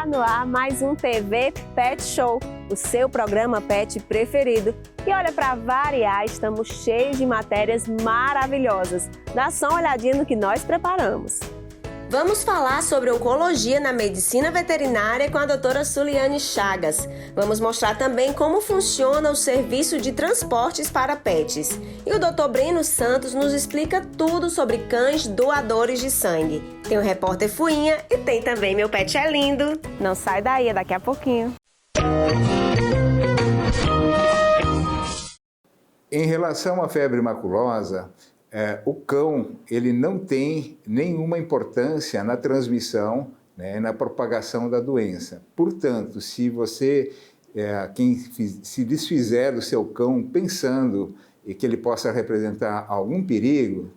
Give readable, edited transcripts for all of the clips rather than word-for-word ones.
no ar mais um TV Pet Show, o seu programa pet preferido. E olha, para variar, estamos cheios de matérias maravilhosas. Dá só uma olhadinha no que nós preparamos. Vamos falar sobre oncologia na medicina veterinária com a doutora Suliane Chagas. Vamos mostrar também como funciona o serviço de transportes para pets. E o doutor Breno Santos nos explica tudo sobre cães doadores de sangue. Tem o repórter Fuinha e tem também Meu Pet é Lindo. Não sai daí, é daqui a pouquinho. Em relação à febre maculosa, o cão ele não tem nenhuma importância na transmissão, né, na propagação da doença. Portanto, se você, quem se desfizer do seu cão pensando que ele possa representar algum perigo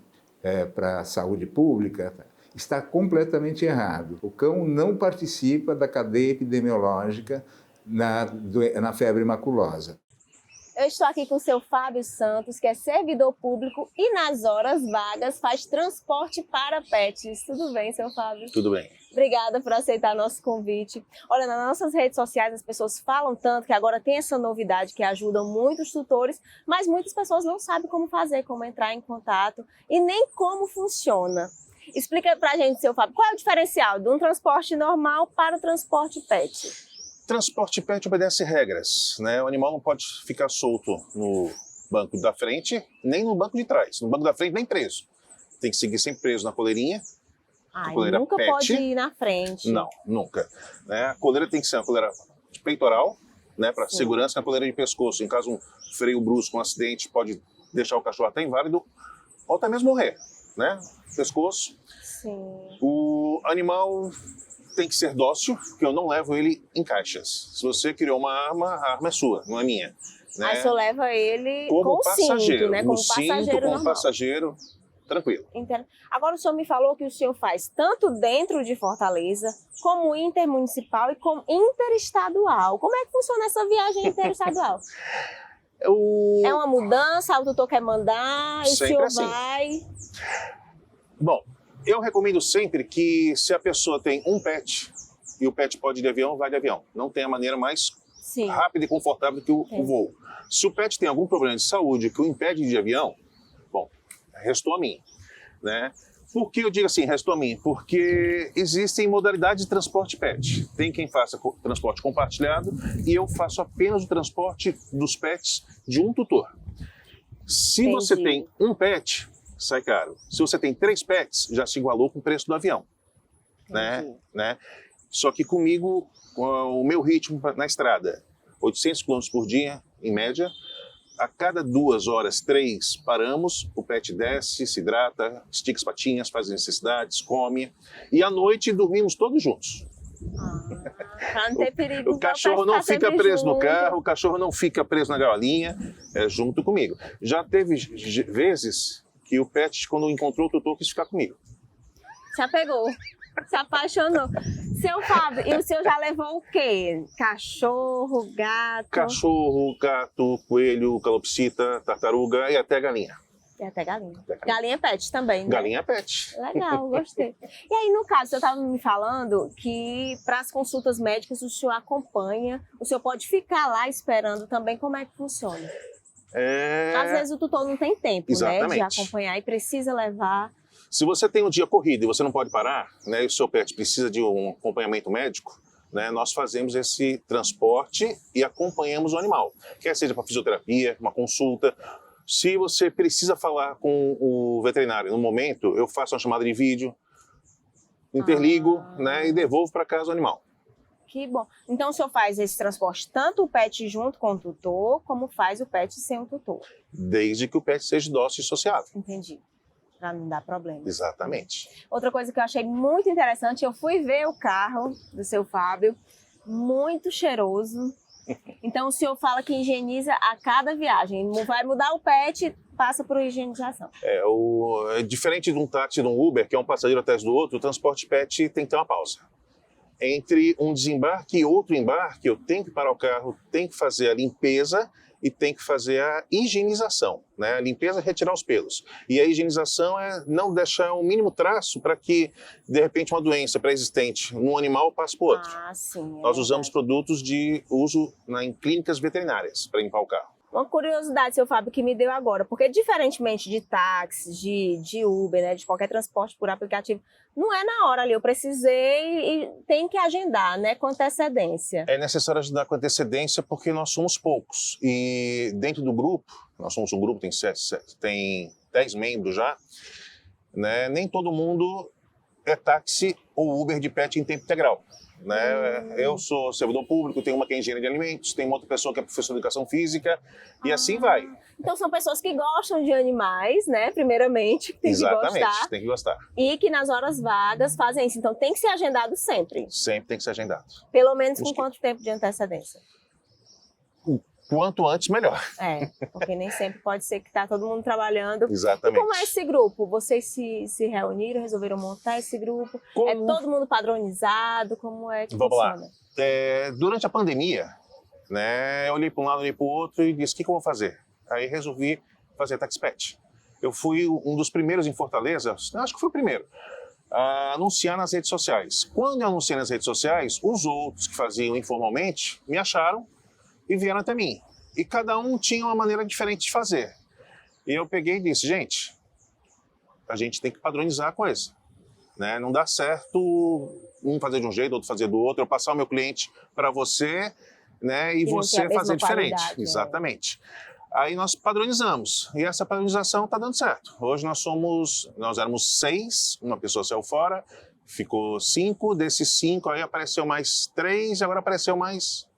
para a saúde pública, está completamente errado. O cão não participa da cadeia epidemiológica na febre maculosa. Eu estou aqui com o seu Fábio Santos, que é servidor público e nas horas vagas faz transporte para pets. Tudo bem, seu Fábio? Tudo bem. Obrigada por aceitar nosso convite. Olha, nas nossas redes sociais as pessoas falam tanto que agora tem essa novidade que ajuda muitos tutores, mas muitas pessoas não sabem como fazer, como entrar em contato e nem como funciona. Explica pra gente, seu Fábio, qual é o diferencial de um transporte normal para o transporte pet? Transporte pet obedece regras, né? O animal não pode ficar solto no banco da frente, nem no banco de trás. No banco da frente, nem preso. Tem que seguir sempre preso na coleirinha. Coleira nunca pet. Pode ir na frente. Não, nunca. Né? A coleira tem que ser uma coleira de peitoral, né? Para segurança, na coleira de pescoço. Em caso de um freio brusco, um acidente, pode deixar o cachorro até inválido ou até mesmo morrer, né? Pescoço. Sim. O animal tem que ser dócil, porque eu não levo ele em caixas. Se você criou uma arma, a arma é sua, não é minha. Né? Aí você leva ele como com passageiro, cinto, né? Como passageiro como normal. passageiro, tranquilo. Entendo. Agora o senhor me falou que o senhor faz tanto dentro de Fortaleza, como intermunicipal e como interestadual. Como é que funciona essa viagem interestadual? É uma mudança, o tutor quer mandar, e o senhor assim. vai... Bom, eu recomendo sempre que se a pessoa tem um pet e o pet pode ir de avião, vai de avião. Não tem a maneira mais rápida e confortável que o voo. Se o pet tem algum problema de saúde que o impede de ir de avião, bom, restou a mim, né? Por que eu digo assim, restou a mim? Porque existem modalidades de transporte pet. Tem quem faça transporte compartilhado e eu faço apenas o transporte dos pets de um tutor. Se você tem um pet, sai caro. Se você tem 3 pets, já se igualou com o preço do avião. Né? Só que comigo, o meu ritmo na estrada, 800 km por dia, em média, a cada 2 horas, 3, paramos, o pet desce, se hidrata, estica as patinhas, faz as necessidades, come, e à noite dormimos todos juntos. Pra não ter perigo. O cachorro não fica preso no carro, o cachorro não fica preso na gaiolinha, junto comigo. Já teve vezes que o pet, quando encontrou o tutor, quis ficar comigo. Se apegou, se apaixonou. Seu Fábio, e o senhor já levou o quê? Cachorro, gato? Cachorro, gato, coelho, calopsita, tartaruga e até galinha. E até galinha. Galinha pet também, né? Galinha pet. Legal, gostei. E aí, no caso, o senhor estava me falando que para as consultas médicas o senhor acompanha, o senhor pode ficar lá esperando também. Como é que funciona? Às vezes o tutor não tem tempo, né, de acompanhar e precisa levar. Se você tem um dia corrido e você não pode parar, né, e o seu pet precisa de um acompanhamento médico, né, nós fazemos esse transporte e acompanhamos o animal. Quer seja para fisioterapia, uma consulta. Se você precisa falar com o veterinário no momento, eu faço uma chamada de vídeo, interligo, né, e devolvo para casa o animal. Que bom. Então o senhor faz esse transporte tanto o pet junto com o tutor, como faz o pet sem o tutor? Desde que o pet seja dócil e sociável. Entendi. Para não dar problema. Exatamente. Outra coisa que eu achei muito interessante, eu fui ver o carro do seu Fábio, muito cheiroso. Então o senhor fala que higieniza a cada viagem. Vai mudar o pet, passa por higienização. É diferente de um táxi, de um Uber, que é um passageiro atrás do outro, o transporte pet tem que ter uma pausa. Entre um desembarque e outro embarque, eu tenho que parar o carro, tenho que fazer a limpeza e tem que fazer a higienização, né? A limpeza é retirar os pelos. E a higienização é não deixar o mínimo traço para que, de repente, uma doença pré-existente num animal passe para o outro. Sim. Nós usamos produtos de uso em clínicas veterinárias para limpar o carro. Uma curiosidade, seu Fábio, que me deu agora, porque diferentemente de táxi, de Uber, né, de qualquer transporte por aplicativo, não é na hora ali, eu precisei e tem que agendar, né, com antecedência. É necessário agendar com antecedência porque nós somos poucos. E dentro do grupo, nós somos um grupo, tem 10 membros já, né, nem todo mundo é táxi ou Uber de pet em tempo integral. Né? Eu sou servidor público, tem uma que é engenheira de alimentos, tem uma outra pessoa que é professor de educação física e assim vai. Então são pessoas que gostam de animais, né? Primeiramente, tem Exatamente, que gostar. Tem que gostar. E que nas horas vagas fazem isso. Então tem que ser agendado sempre. Sempre tem que ser agendado. Pelo menos com quanto tempo de antecedência? Quanto antes, melhor. Porque nem sempre pode ser que está todo mundo trabalhando. Exatamente. E como é esse grupo? Vocês se reuniram, resolveram montar esse grupo? É todo mundo padronizado? Como é que funciona? Vamos lá. Durante a pandemia, né, eu olhei para um lado, olhei para o outro e disse, o que eu vou fazer? Aí resolvi fazer TaxPet. Eu fui um dos primeiros em Fortaleza, acho que foi o primeiro, a anunciar nas redes sociais. Quando eu anunciei nas redes sociais, os outros que faziam informalmente me acharam e vieram até mim. E cada um tinha uma maneira diferente de fazer. E eu peguei e disse, gente, a gente tem que padronizar a coisa. Né? Não dá certo um fazer de um jeito, outro fazer do outro, eu passar o meu cliente para você, né, e você fazer diferente. Exatamente. Aí nós padronizamos. E essa padronização está dando certo. Hoje nós éramos 6, uma pessoa saiu fora, ficou 5, desses 5 aí apareceu mais 3 e agora apareceu mais...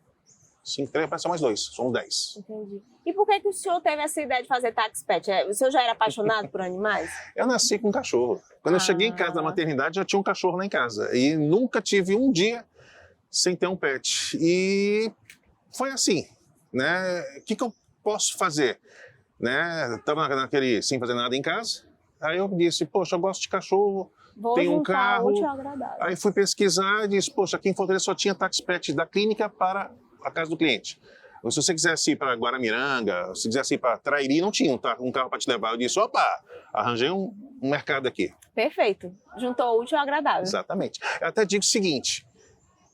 5, 3, apareceu mais 2, somos 10. Entendi. E por que o senhor teve essa ideia de fazer TaxPet? O senhor já era apaixonado por animais? Eu nasci com um cachorro. Quando eu cheguei em casa da maternidade, já tinha um cachorro lá em casa. E nunca tive um dia sem ter um pet. E foi assim, né? O que eu posso fazer? Né? Estava naquele sem fazer nada em casa. Aí eu disse, poxa, eu gosto de cachorro, tenho um carro. Útil ao agradável. Aí fui pesquisar e disse, poxa, aqui em Fortaleza só tinha TaxPet da clínica para a casa do cliente. Se você quisesse ir para Guaramiranga, se quisesse ir para Trairi, não tinha um carro para te levar. Eu disse, opa, arranjei um mercado aqui. Perfeito. Juntou útil ao agradável. Exatamente. Eu até digo o seguinte,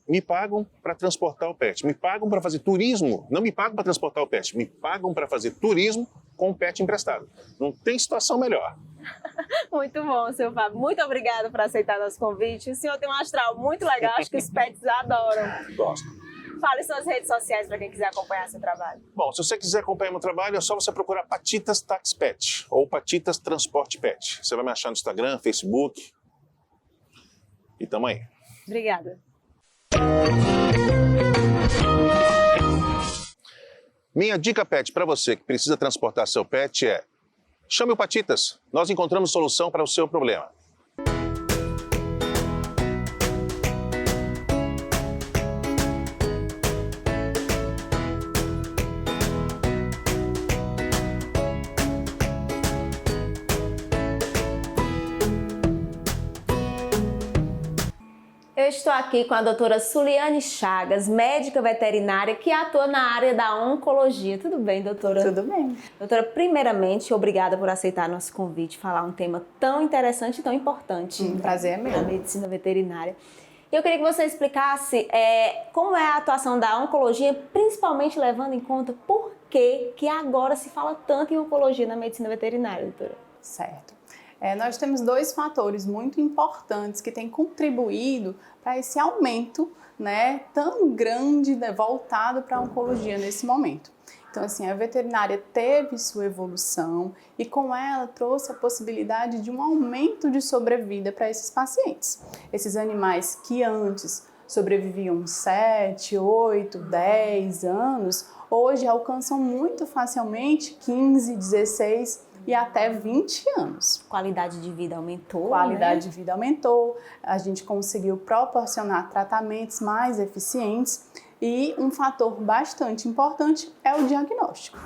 me pagam para transportar o pet, me pagam para fazer turismo, não me pagam para transportar o pet, me pagam para fazer turismo com o pet emprestado. Não tem situação melhor. Muito bom, seu Fábio. Muito obrigada por aceitar nosso convite. O senhor tem um astral muito legal, acho que os pets adoram. Gosto. Fale suas redes sociais para quem quiser acompanhar seu trabalho. Bom, se você quiser acompanhar meu trabalho, é só você procurar Patitas TaxPet ou Patitas Transporte Pet. Você vai me achar no Instagram, Facebook e tamo aí. Obrigada. Minha dica pet para você que precisa transportar seu pet é: chame o Patitas, nós encontramos solução para o seu problema. Eu estou aqui com a doutora Suliane Chagas, médica veterinária que atua na área da oncologia. Tudo bem, doutora? Tudo bem. Doutora, primeiramente, obrigada por aceitar nosso convite, falar um tema tão interessante e tão importante. Prazer é meu. Da medicina veterinária. E eu queria que você explicasse como é a atuação da oncologia, principalmente levando em conta por que agora se fala tanto em oncologia na medicina veterinária, doutora. Certo. Nós temos 2 fatores muito importantes que têm contribuído para esse aumento, né, tão grande, né, voltado para a oncologia nesse momento. Então, assim, a veterinária teve sua evolução e com ela trouxe a possibilidade de um aumento de sobrevida para esses pacientes. Esses animais que antes sobreviviam 7, 8, 10 anos, hoje alcançam muito facilmente 15, 16 e até 20 anos. Qualidade de vida aumentou, Qualidade de vida aumentou, a gente conseguiu proporcionar tratamentos mais eficientes e um fator bastante importante é o diagnóstico.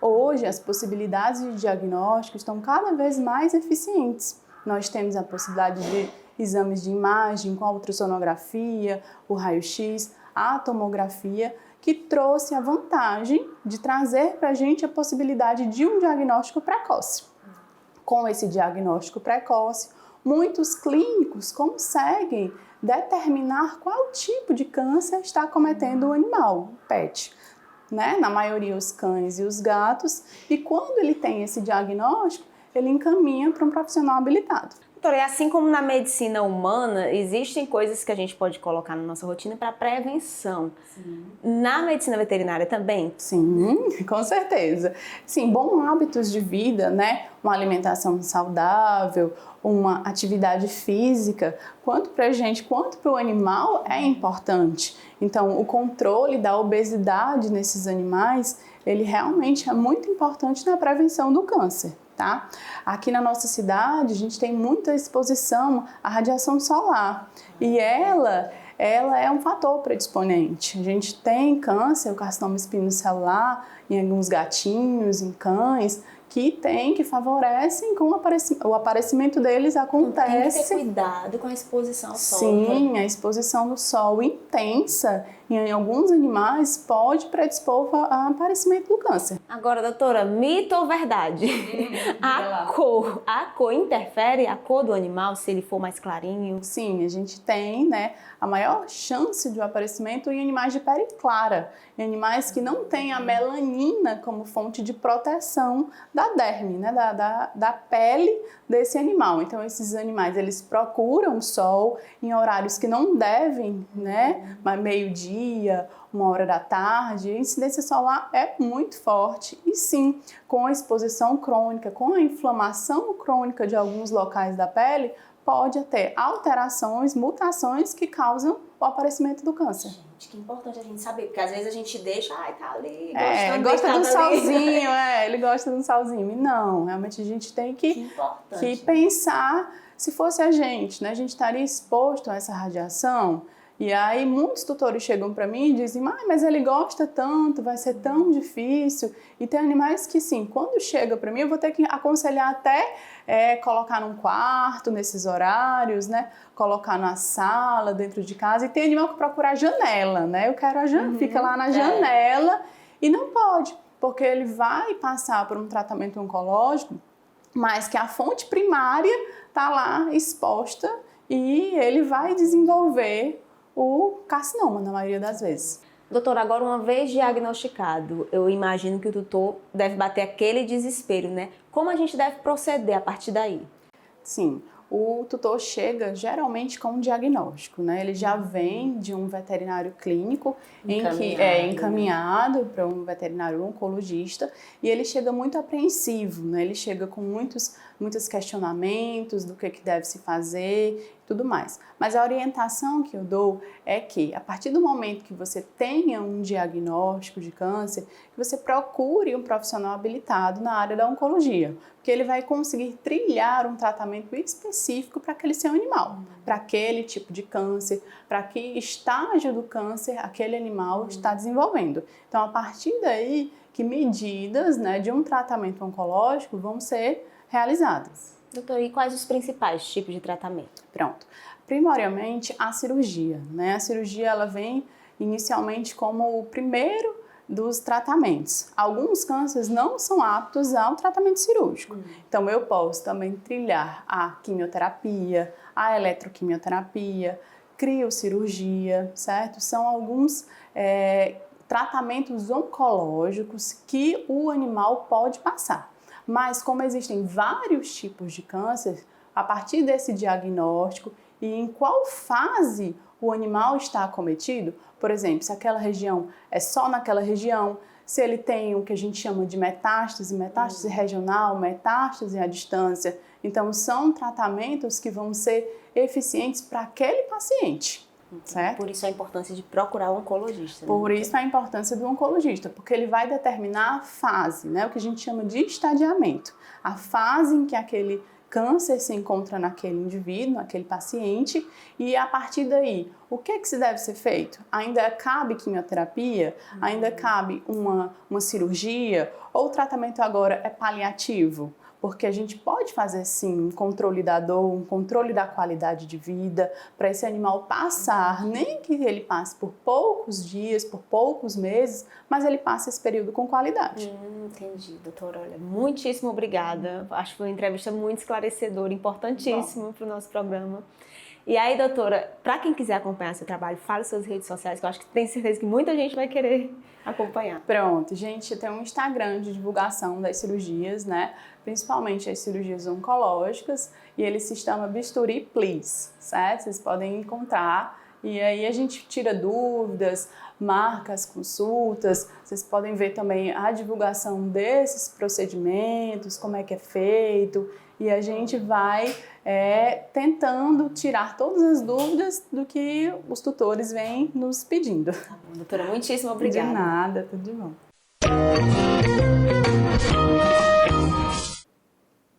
Hoje, as possibilidades de diagnóstico estão cada vez mais eficientes. Nós temos a possibilidade de exames de imagem com a ultrassonografia, o raio-x, a tomografia, que que trouxe a vantagem de trazer para a gente a possibilidade de um diagnóstico precoce. Com esse diagnóstico precoce, muitos clínicos conseguem determinar qual tipo de câncer está acometendo o animal, o pet. Né? Na maioria os cães e os gatos, e quando ele tem esse diagnóstico, ele encaminha para um profissional habilitado. Doutora, e assim como na medicina humana, existem coisas que a gente pode colocar na nossa rotina para prevenção. Sim. Na medicina veterinária também? Sim, com certeza. Sim, bons hábitos de vida, né? Uma alimentação saudável, uma atividade física, quanto para a gente quanto para o animal é importante. Então, o controle da obesidade nesses animais, ele realmente é muito importante na prevenção do câncer. Tá? Aqui na nossa cidade, a gente tem muita exposição à radiação solar e ela é um fator predisponente. A gente tem câncer, o carcinoma espinocelular em alguns gatinhos, em cães, que favorecem com o aparecimento deles acontece. Tem que ter cuidado com a exposição ao sol. Sim, a exposição do sol intensa em alguns animais pode predispor ao aparecimento do câncer. Agora, doutora, mito ou verdade? A cor interfere a cor do animal se ele for mais clarinho? Sim, a gente tem, né, a maior chance de aparecimento em animais de pele clara, em animais que não têm a melanina como fonte de proteção da derme, né, da pele desse animal. Então, esses animais, eles procuram o sol em horários que não devem, né, meio-dia, 1h da tarde, a incidência solar é muito forte e sim, com a exposição crônica, com a inflamação crônica de alguns locais da pele, pode ter alterações, mutações que causam o aparecimento do câncer. Gente, que importante a gente saber, porque às vezes a gente deixa, tá ali, gosta de um solzinho, ele gosta de um solzinho. E não, realmente a gente tem que pensar, se fosse a gente, né, a gente estaria exposto a essa radiação. E aí muitos tutores chegam para mim e dizem, mas ele gosta tanto, vai ser tão difícil. E tem animais que sim, quando chega para mim eu vou ter que aconselhar até colocar num quarto nesses horários, né? Colocar na sala, dentro de casa. E tem animal que procura a janela, né? Eu quero a janela, fica lá na janela e não pode, porque ele vai passar por um tratamento oncológico, mas que a fonte primária está lá exposta e ele vai desenvolver o carcinoma, na maioria das vezes. Doutora, agora uma vez diagnosticado, eu imagino que o tutor deve bater aquele desespero, né? Como a gente deve proceder a partir daí? Sim, o tutor chega geralmente com um diagnóstico, né? Ele já vem de um veterinário clínico em que é encaminhado para um veterinário oncologista e ele chega muito apreensivo, né? Ele chega com muitos questionamentos do que deve se fazer e tudo mais. Mas a orientação que eu dou é que a partir do momento que você tenha um diagnóstico de câncer, que você procure um profissional habilitado na área da oncologia, porque ele vai conseguir trilhar um tratamento específico para aquele seu animal, para aquele tipo de câncer, para que estágio do câncer aquele animal está desenvolvendo. Então, a partir daí, que medidas, né, de um tratamento oncológico vão ser realizadas. Doutora, e quais os principais tipos de tratamento? Pronto. Primordialmente, a cirurgia, né? A cirurgia, ela vem inicialmente como o primeiro dos tratamentos. Alguns cânceres não são aptos ao tratamento cirúrgico. Então, eu posso também trilhar a quimioterapia, a eletroquimioterapia, criocirurgia, certo? São alguns tratamentos oncológicos que o animal pode passar. Mas como existem vários tipos de câncer, a partir desse diagnóstico e em qual fase o animal está acometido, por exemplo, se aquela região é só naquela região, se ele tem o que a gente chama de metástase regional, metástase à distância. Então, são tratamentos que vão ser eficientes para aquele paciente. Certo? Por isso a importância de procurar o oncologista. Né? Por isso a importância do oncologista, porque ele vai determinar a fase, né, o que a gente chama de estadiamento. A fase em que aquele câncer se encontra naquele indivíduo, naquele paciente, e a partir daí, o que se deve ser feito? Ainda cabe quimioterapia? Ainda cabe uma cirurgia? Ou o tratamento agora é paliativo? porque a gente pode fazer sim um controle da dor, um controle da qualidade de vida, para esse animal passar, nem que ele passe por poucos dias, por poucos meses, mas ele passe esse período com qualidade. Entendi, doutora. Olha, muitíssimo obrigada. Acho que foi uma entrevista muito esclarecedora, importantíssima para o nosso programa. E aí, doutora, para quem quiser acompanhar seu trabalho, fale suas redes sociais, que eu acho que tenho certeza que muita gente vai querer acompanhar. Pronto, gente, tem um Instagram de divulgação das cirurgias, né? Principalmente as cirurgias oncológicas, e ele se chama Bisturi Please, certo? Vocês podem encontrar, e aí a gente tira dúvidas, marca as consultas, vocês podem ver também a divulgação desses procedimentos, como é que é feito, e a gente vai tentando tirar todas as dúvidas do que os tutores vêm nos pedindo. Tá bom, doutora, muitíssimo obrigada. De nada, tudo de bom.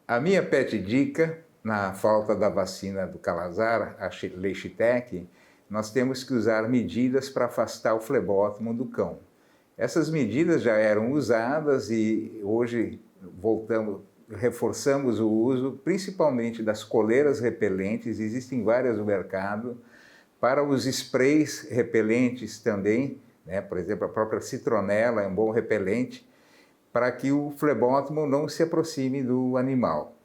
A minha pet dica, na falta da vacina do Calazar, a Leishitec, nós temos que usar medidas para afastar o flebótomo do cão. Essas medidas já eram usadas e hoje reforçamos o uso, principalmente das coleiras repelentes, existem várias no mercado, para os sprays repelentes também, né? Por exemplo, a própria citronela é um bom repelente, para que o flebótomo não se aproxime do animal.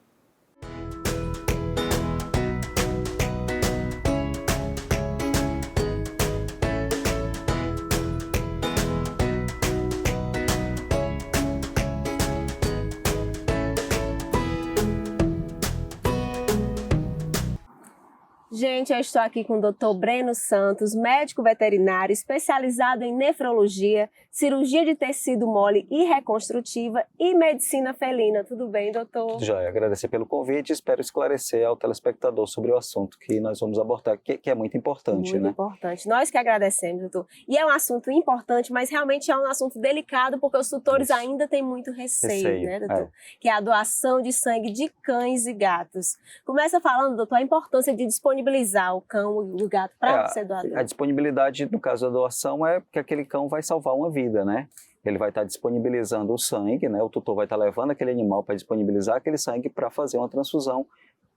Gente, eu estou aqui com o Dr. Breno Santos, médico veterinário especializado em nefrologia, cirurgia de tecido mole e reconstrutiva e medicina felina. Tudo bem, doutor? Tudo jóia. Agradecer pelo convite e espero esclarecer ao telespectador sobre o assunto que nós vamos abordar, que é muito importante, muito importante. Nós que agradecemos, doutor. E é um assunto importante, mas realmente é um assunto delicado, porque os tutores ainda têm muito receio, né, doutor? Que é a doação de sangue de cães e gatos. Começa falando, doutor, a importância de disponibilizar o cão e o gato para ser doador. A disponibilidade, no caso da doação, é que aquele cão vai salvar uma vida, né? Ele vai estar disponibilizando o sangue, né? O tutor vai estar levando aquele animal para disponibilizar aquele sangue para fazer uma transfusão,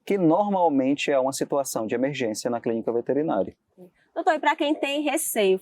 que normalmente é uma situação de emergência na clínica veterinária. Doutor, e para quem tem receio,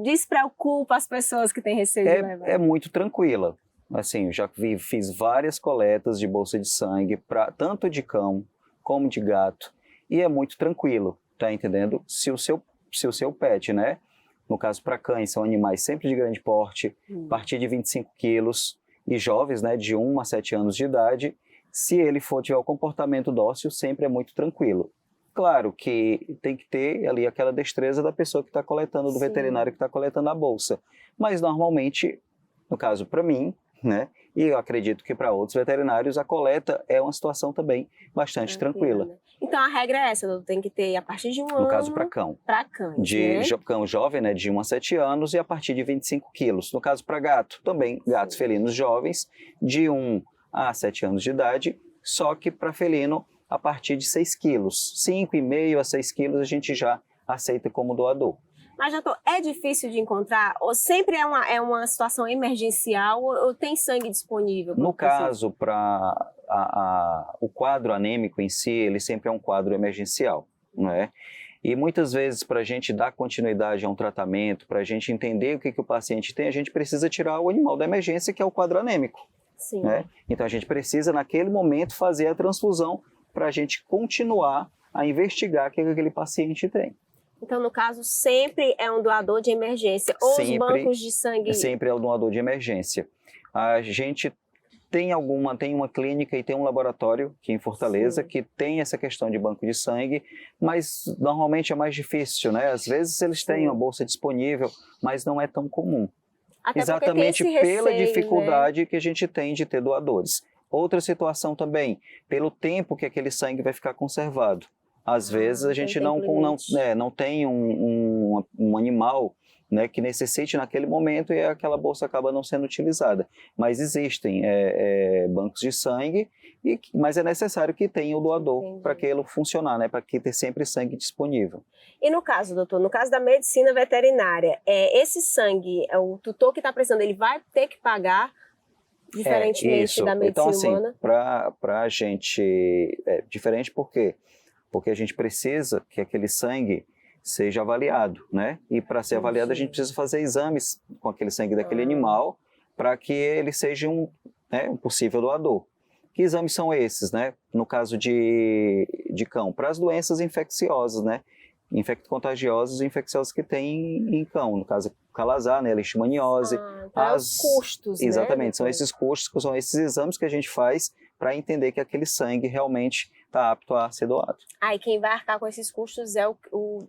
despreocupa as pessoas que têm receio de levar? É muito tranquila. Assim, eu já fiz várias coletas de bolsa de sangue, tanto de cão como de gato, e é muito tranquilo, tá entendendo? Se o seu pet, né? No caso para cães, são animais sempre de grande porte, a partir de 25 quilos, e jovens, né, de 1 a 7 anos de idade, se ele tiver o comportamento dócil, sempre é muito tranquilo. Claro que tem que ter ali aquela destreza da pessoa que está coletando, do veterinário que está coletando a bolsa. Mas normalmente, no caso para mim, né, e eu acredito que para outros veterinários, a coleta é uma situação também bastante tranquila. Então a regra é essa, doutor, tem que ter a partir de 1 ano. No caso para cão. Para cães, cão jovem, né, de 1 a 7 anos e a partir de 25 quilos. No caso para gato, também gatos felinos jovens, de 1 a 7 anos de idade, só que para felino a partir de 6 quilos. 5,5 a 6 quilos a gente já aceita como doador. Mas, doutor, é difícil de encontrar? Ou sempre é uma situação emergencial ou tem sangue disponível? No caso, o quadro anêmico em si, ele sempre é um quadro emergencial, não é? E muitas vezes, para a gente dar continuidade a um tratamento, para a gente entender o que o paciente tem, a gente precisa tirar o animal da emergência, que é o quadro anêmico. Sim. Né? Então, a gente precisa, naquele momento, fazer a transfusão para a gente continuar a investigar o que aquele paciente tem. Então, no caso, sempre é um doador de emergência ou os bancos de sangue? Sempre é um doador de emergência. A gente tem uma clínica e tem um laboratório aqui em Fortaleza que tem essa questão de banco de sangue, mas normalmente é mais difícil, né? Às vezes eles têm uma bolsa disponível, mas não é tão comum. Até exatamente pela receio, dificuldade, né, que a gente tem de ter doadores. Outra situação também, pelo tempo que aquele sangue vai ficar conservado. Às vezes a gente não tem um animal, né, que necessite naquele momento e aquela bolsa acaba não sendo utilizada. Mas existem bancos de sangue, mas é necessário que tenha o doador para aquilo funcionar, né, para que ter sempre sangue disponível. E no caso, doutor, no caso da medicina veterinária, esse sangue, o tutor que está precisando, ele vai ter que pagar Diferentemente da medicina então, assim, humana. Para a gente é diferente por quê? Porque a gente precisa que aquele sangue seja avaliado, né? E para ser avaliado a gente precisa fazer exames com aquele sangue daquele animal para que ele seja um possível doador. Que exames são esses, né? No caso de cão, para as doenças infecciosas, né? Infecto-contagiosas e infecciosas que tem em cão, no caso calazar, né, leishmaniose. Os custos, exatamente, né? São esses custos, são esses exames que a gente faz para entender que aquele sangue realmente está apto a ser doado. E quem vai arcar com esses custos é o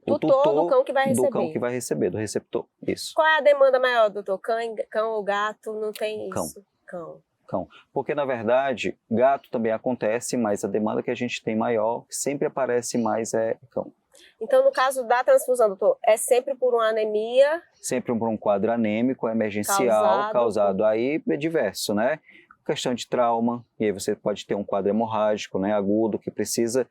tutor do cão que vai receber. Do cão que vai receber, do receptor, isso. Qual é a demanda maior, doutor? Cão ou gato? Não tem isso? Cão. Porque, na verdade, gato também acontece, mas a demanda que a gente tem maior, que sempre aparece mais, é cão. Então, no caso da transfusão, doutor, é sempre por uma anemia? Sempre por um quadro anêmico emergencial, causado aí, é diverso, né? Questão de trauma, e aí você pode ter um quadro hemorrágico, né, agudo, que precisa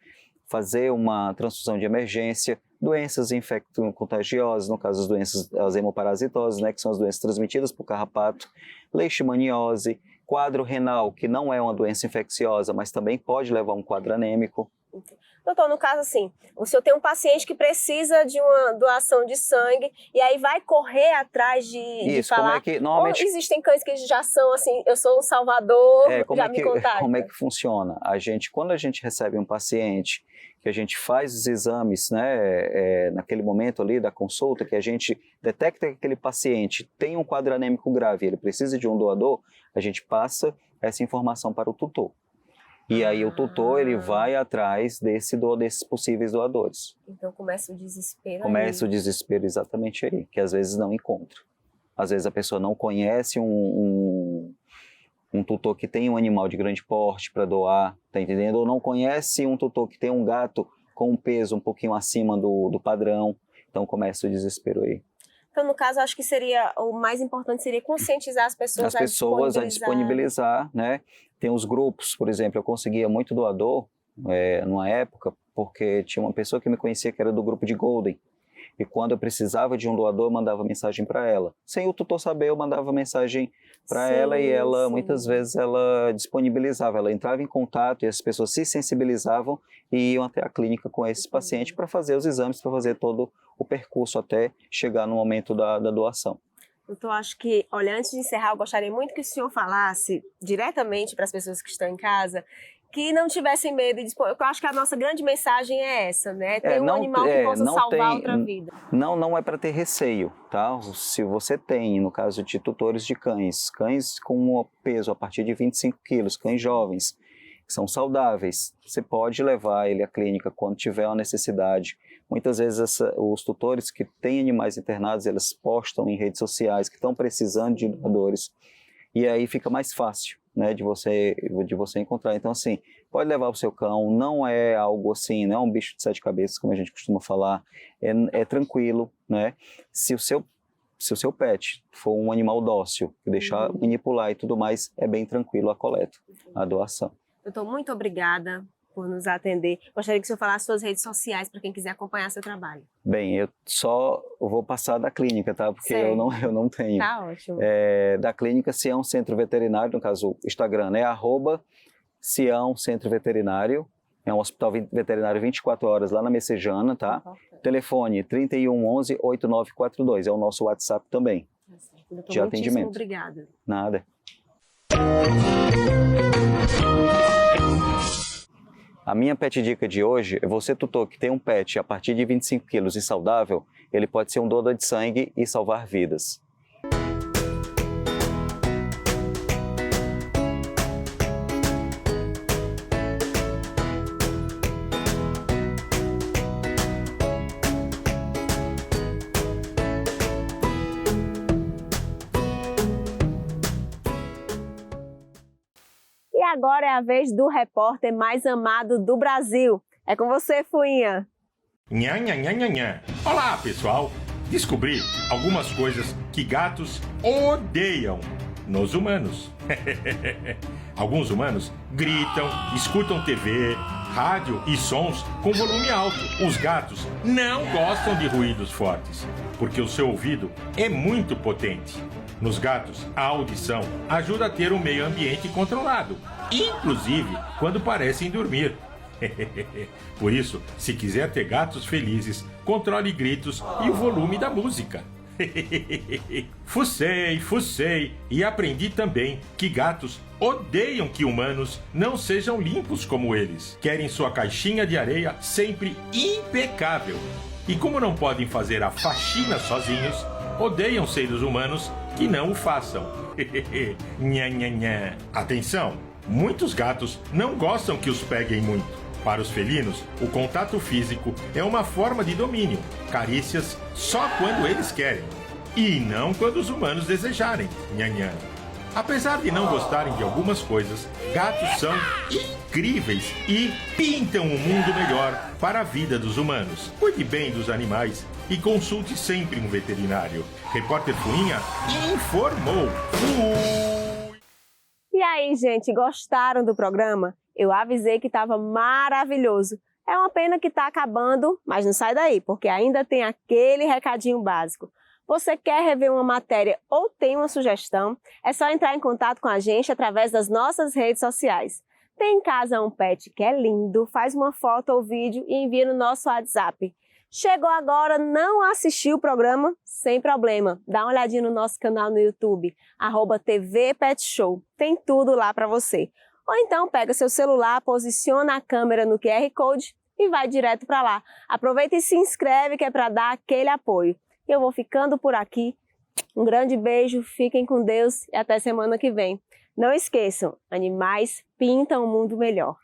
fazer uma transfusão de emergência, doenças infecto-contagiosas, no caso as doenças, as hemoparasitoses, né, que são as doenças transmitidas por carrapato, leishmaniose, quadro renal, que não é uma doença infecciosa, mas também pode levar a um quadro anêmico. Doutor, no caso assim, o senhor tem um paciente que precisa de uma doação de sangue e aí vai correr atrás de falar... Como é que, normalmente... Ou existem cães que já são assim, eu sou um salvador, me contactam? Como é que funciona? Quando a gente recebe um paciente, que a gente faz os exames, né, naquele momento ali da consulta, que a gente detecta que aquele paciente tem um quadro anêmico grave, ele precisa de um doador, a gente passa essa informação para o tutor. E aí o tutor, ele vai atrás desses possíveis doadores. Então começa o desespero. Começa o desespero exatamente aí, que às vezes não encontra. Às vezes a pessoa não conhece um tutor que tem um animal de grande porte para doar, tá entendendo? Ou não conhece um tutor que tem um gato com um peso um pouquinho acima do padrão. Então começa o desespero aí. Então, no caso, acho que o mais importante seria conscientizar as pessoas, a disponibilizar, né? Tem os grupos, por exemplo, eu conseguia muito doador numa época, porque tinha uma pessoa que me conhecia que era do grupo de Golden. E quando eu precisava de um doador, eu mandava mensagem para ela. Sem o tutor saber, eu mandava mensagem para ela e ela, muitas vezes, ela disponibilizava. Ela entrava em contato e as pessoas se sensibilizavam e iam até a clínica com esse paciente para fazer os exames, para fazer todo o percurso até chegar no momento da doação. Doutor, acho que, olha, antes de encerrar, eu gostaria muito que o senhor falasse diretamente para as pessoas que estão em casa que não tivessem medo de dispor. Eu acho que a nossa grande mensagem é essa, né? Ter um animal que possa salvar outra vida. Não é para ter receio, tá? Se você tem, no caso de tutores de cães com um peso a partir de 25 quilos, cães jovens, que são saudáveis, você pode levar ele à clínica quando tiver uma necessidade. Muitas vezes os tutores que têm animais internados, eles postam em redes sociais que estão precisando de doadores. E aí fica mais fácil, né, de você encontrar. Então, assim, pode levar o seu cão, não é algo assim, não é um bicho de 7 cabeças, como a gente costuma falar, é tranquilo, né? Se o seu pet for um animal dócil, que deixar manipular e tudo mais, é bem tranquilo a coleta, a doação. Doutor, muito obrigada por nos atender. Gostaria que o senhor falasse suas redes sociais para quem quiser acompanhar seu trabalho. Bem, eu só vou passar da clínica, tá? Porque eu não tenho. Tá ótimo. Da clínica Sião Centro Veterinário, no caso, o Instagram, né? @Sião Centro Veterinário. É um hospital veterinário 24 horas lá na Messejana, tá? Telefone 31 11 8942. É o nosso WhatsApp também. Doutor, de atendimento. Obrigada. Nada. A minha pet dica de hoje é você, tutor, que tem um pet a partir de 25 quilos e saudável, ele pode ser um doador de sangue e salvar vidas. E agora é a vez do repórter mais amado do Brasil. É com você, Fuinha. Nha, nha, nha, nha, nha. Olá, pessoal! Descobri algumas coisas que gatos odeiam nos humanos. Alguns humanos gritam, escutam TV, rádio e sons com volume alto. Os gatos não gostam de ruídos fortes, porque o seu ouvido é muito potente. Nos gatos, a audição ajuda a ter um meio ambiente controlado, inclusive quando parecem dormir. Por isso, se quiser ter gatos felizes, controle gritos e o volume da música. Fucei e aprendi também que gatos odeiam que humanos não sejam limpos como eles. Querem sua caixinha de areia sempre impecável. E como não podem fazer a faxina sozinhos, odeiam seres humanos que não o façam. Nha, nha, nha. Atenção! Muitos gatos não gostam que os peguem muito. Para os felinos, o contato físico é uma forma de domínio. Carícias só quando eles querem. E não quando os humanos desejarem. Nha, nha. Apesar de não gostarem de algumas coisas, gatos são incríveis e pintam um mundo melhor para a vida dos humanos. Cuide bem dos animais e consulte sempre um veterinário. Repórter Fuinha informou. E aí, gente, gostaram do programa? Eu avisei que estava maravilhoso. É uma pena que está acabando, mas não sai daí, porque ainda tem aquele recadinho básico. Você quer rever uma matéria ou tem uma sugestão? É só entrar em contato com a gente através das nossas redes sociais. Tem em casa um pet que é lindo, faz uma foto ou vídeo e envia no nosso WhatsApp. Chegou agora, não assistiu o programa? Sem problema, dá uma olhadinha no nosso canal no YouTube, @TV Pet Show. Tem tudo lá para você. Ou então pega seu celular, posiciona a câmera no QR Code e vai direto para lá. Aproveita e se inscreve que é para dar aquele apoio. Eu vou ficando por aqui. Um grande beijo, fiquem com Deus e até semana que vem. Não esqueçam, animais pintam um mundo melhor.